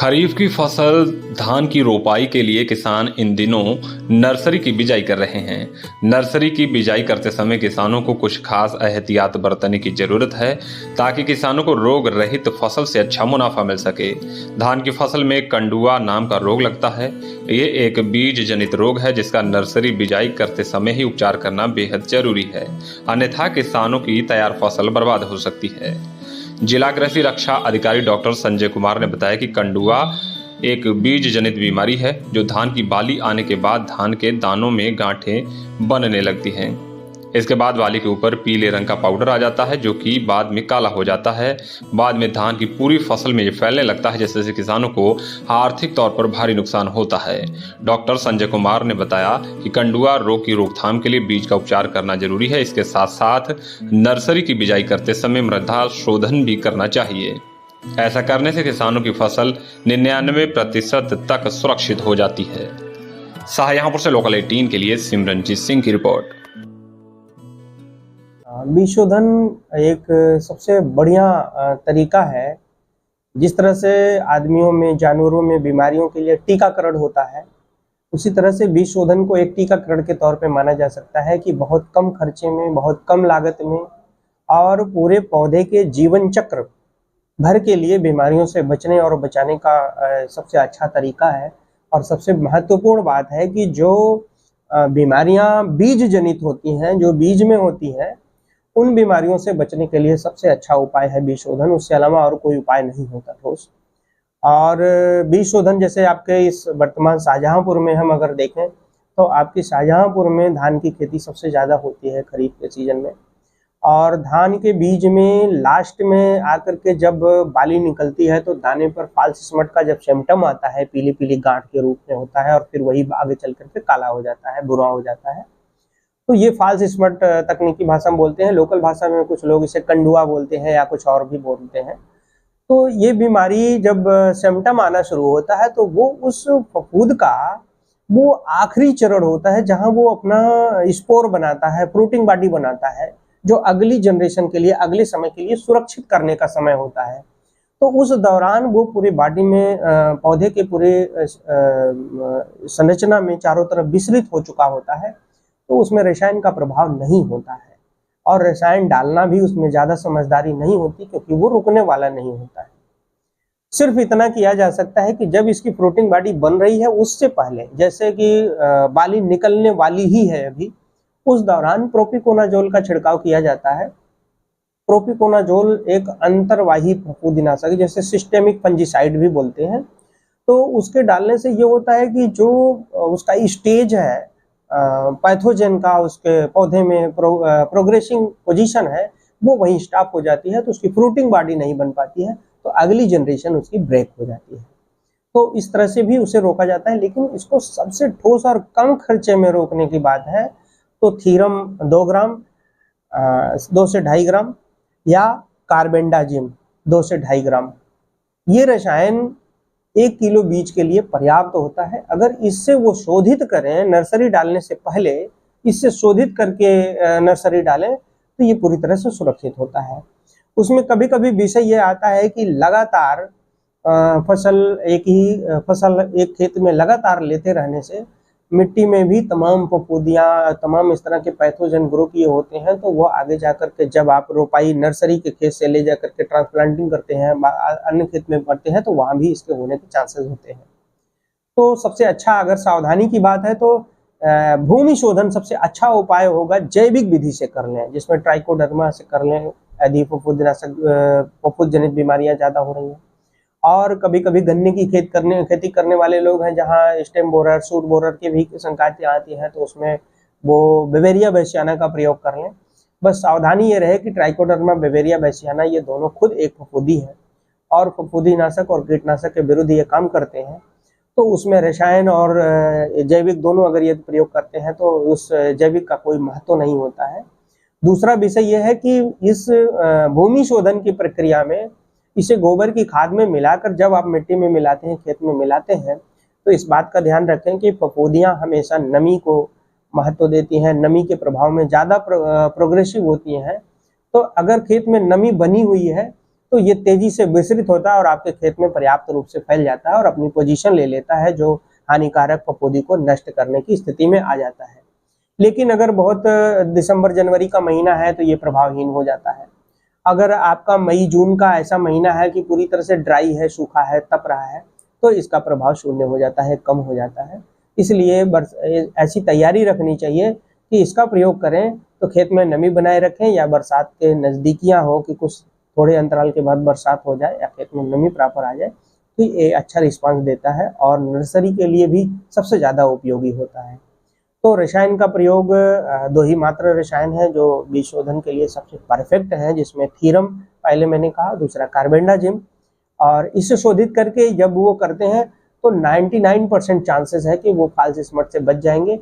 खरीफ की फसल धान की रोपाई के लिए किसान इन दिनों नर्सरी की बिजाई कर रहे हैं। नर्सरी की बिजाई करते समय किसानों को कुछ खास एहतियात बरतने की जरूरत है ताकि किसानों को रोग रहित फसल से अच्छा मुनाफा मिल सके। धान की फसल में कंडुआ नाम का रोग लगता है। ये एक बीज जनित रोग है जिसका नर्सरी बिजाई करते समय ही उपचार करना बेहद जरूरी है, अन्यथा किसानों की तैयार फसल बर्बाद हो सकती है। जिला कृषि रक्षा अधिकारी डॉक्टर संजय कुमार ने बताया कि कंडुआ एक बीज जनित बीमारी है जो धान की बाली आने के बाद धान के दानों में गांठें बनने लगती हैं। इसके बाद बाली के ऊपर पीले रंग का पाउडर आ जाता है जो कि बाद में काला हो जाता है। बाद में धान की पूरी फसल में ये फैलने लगता है जिससे किसानों को आर्थिक तौर पर भारी नुकसान होता है। डॉक्टर संजय कुमार ने बताया कि कंडुआ रोग की रोकथाम के लिए बीज का उपचार करना जरूरी है। इसके साथ साथ नर्सरी की बिजाई करते समय मृदा शोधन भी करना चाहिए। ऐसा करने से किसानों की फसल 99% तक सुरक्षित हो जाती है। शाहजहांपुर से लोकल 18 के लिए सिमरनजीत सिंह की रिपोर्ट। बीज शोधन एक सबसे बढ़िया तरीका है। जिस तरह से आदमियों में, जानवरों में बीमारियों के लिए टीकाकरण होता है, उसी तरह से बीज शोधन को एक टीकाकरण के तौर पे माना जा सकता है कि बहुत कम खर्चे में, बहुत कम लागत में और पूरे पौधे के जीवन चक्र भर के लिए बीमारियों से बचने और बचाने का सबसे अच्छा तरीका है। और सबसे महत्वपूर्ण बात है कि जो बीमारियां बीज जनित होती हैं, जो बीज में होती हैं, उन बीमारियों से बचने के लिए सबसे अच्छा उपाय है बीज शोधन। उससे अलावा और कोई उपाय नहीं होता ठोस। और बीज शोधन जैसे आपके इस वर्तमान शाहजहांपुर में हम अगर देखें तो आपकी शाहजहांपुर में धान की खेती सबसे ज़्यादा होती है खरीफ के सीजन में। और धान के बीज में लास्ट में आकर के जब बाली निकलती है तो दाने पर फाल्स स्मट का जब सिम्टम आता है, पीली पीली गांठ के रूप में होता है और फिर वही आगे चल करके काला हो जाता है, बुरा हो जाता है। तो ये फाल्स स्मट तकनीकी भाषा में बोलते हैं। लोकल भाषा में कुछ लोग इसे कंडुआ बोलते हैं या कुछ और भी बोलते हैं। तो ये बीमारी जब सिम्टम आना शुरू होता है तो वो उस फफूंद का वो आखिरी चरण होता है जहां वो अपना स्पोर बनाता है, फ्रूटिंग बॉडी बनाता है, जो अगली जनरेशन के लिए, अगले समय के लिए सुरक्षित करने का समय होता है। तो उस दौरान वो पूरे बॉडी में, पौधे के पूरे संरचना में चारों तरफ विस्तृत हो चुका होता है। तो उसमें रसायन का प्रभाव नहीं होता है और रसायन डालना भी उसमें ज़्यादा समझदारी नहीं होती क्योंकि वो रुकने वाला नहीं होता है। सिर्फ इतना किया जा सकता है कि जब इसकी फ्रूटिंग बॉडी बन रही है उससे पहले, जैसे कि बाली निकलने वाली ही है अभी, उस दौरान प्रोपिकोनाजोल का छिड़काव किया जाता है। प्रोपिकोनाजोल एक अंतर्वाही फफूंदीनाशक, जैसे सिस्टेमिक फंजीसाइड भी बोलते हैं। तो उसके डालने से ये होता है कि जो उसका स्टेज है पैथोजन का, उसके पौधे में प्रोग्रेसिंग पोजीशन है, वो वहीं स्टॉप हो जाती है। तो उसकी फ्रूटिंग बॉडी नहीं बन पाती है, तो अगली जनरेशन उसकी ब्रेक हो जाती है। तो इस तरह से भी उसे रोका जाता है। लेकिन इसको सबसे ठोस और कम खर्चे में रोकने की बात है तो थीरम 2 ग्राम, 2 से 2.5 ग्राम या कार्बेंडाजिम 2 से 2.5 ग्राम, ये रसायन 1 किलो बीज के लिए पर्याप्त होता है। अगर इससे वो शोधित करें, नर्सरी डालने से पहले इससे शोधित करके नर्सरी डालें तो ये पूरी तरह से सुरक्षित होता है। उसमें कभी कभी विषय ये आता है कि लगातार एक खेत में लगातार लेते रहने से मिट्टी में भी तमाम फफूंदियाँ, तमाम इस तरह के पैथोजन ग्रो किए होते हैं। तो वो आगे जाकर के जब आप रोपाई नर्सरी के खेत से ले जाकर के ट्रांसप्लांटिंग करते हैं, अन्य खेत में करते हैं, तो वहाँ भी इसके होने के चांसेस होते हैं। तो सबसे अच्छा, अगर सावधानी की बात है तो भूमि शोधन सबसे अच्छा उपाय होगा जैविक विधि से कर लें, जिसमें ट्राइकोडर्मा से कर लें यदि फफूंद जनित बीमारियाँ ज़्यादा हो रही हैं। और कभी कभी गन्ने की खेती करने वाले लोग हैं जहां स्टेम बोरर, सूट बोरर की भी संकातें आती हैं, तो उसमें वो बेवेरिया बैसियाना का प्रयोग कर लें। बस सावधानी ये रहे कि ट्राइकोडर्मा, बेवेरिया बैसियाना ये दोनों खुद एक फफूंदी है और फफूंदीनाशक और कीटनाशक के विरुद्ध ये काम करते हैं। तो उसमें रसायन और जैविक दोनों अगर ये प्रयोग करते हैं तो उस जैविक का कोई महत्व नहीं होता है। दूसरा विषय यह है कि इस भूमि शोधन की प्रक्रिया में इसे गोबर की खाद में मिलाकर जब आप मिट्टी में मिलाते हैं, खेत में मिलाते हैं, तो इस बात का ध्यान रखें कि फफूंदियाँ हमेशा नमी को महत्व देती हैं, नमी के प्रभाव में ज़्यादा प्रोग्रेसिव होती हैं। तो अगर खेत में नमी बनी हुई है तो ये तेजी से विस्तृत होता है और आपके खेत में पर्याप्त रूप से फैल जाता है और अपनी पोजीशन ले लेता है, जो हानिकारक फफूंदी को नष्ट करने की स्थिति में आ जाता है। लेकिन अगर बहुत दिसंबर जनवरी का महीना है तो ये प्रभावहीन हो जाता है। अगर आपका मई जून का ऐसा महीना है कि पूरी तरह से ड्राई है, सूखा है, तप रहा है, तो इसका प्रभाव शून्य हो जाता है, कम हो जाता है। इसलिए ऐसी तैयारी रखनी चाहिए कि इसका प्रयोग करें तो खेत में नमी बनाए रखें, या बरसात के नज़दीकियाँ हो कि कुछ थोड़े अंतराल के बाद बरसात हो जाए या खेत में नमी प्रॉपर आ जाए, तो ये अच्छा रिस्पांस देता है और नर्सरी के लिए भी सबसे ज़्यादा उपयोगी होता है। तो रसायन का प्रयोग 2 ही मात्र रसायन है जो बीज शोधन के लिए सबसे परफेक्ट है, जिसमें थीरम पहले मैंने कहा, दूसरा कार्बेंडाजिम। और इसे शोधित करके जब वो करते हैं तो 99% चांसेस है कि वो फॉल्स स्पॉट से बच जाएंगे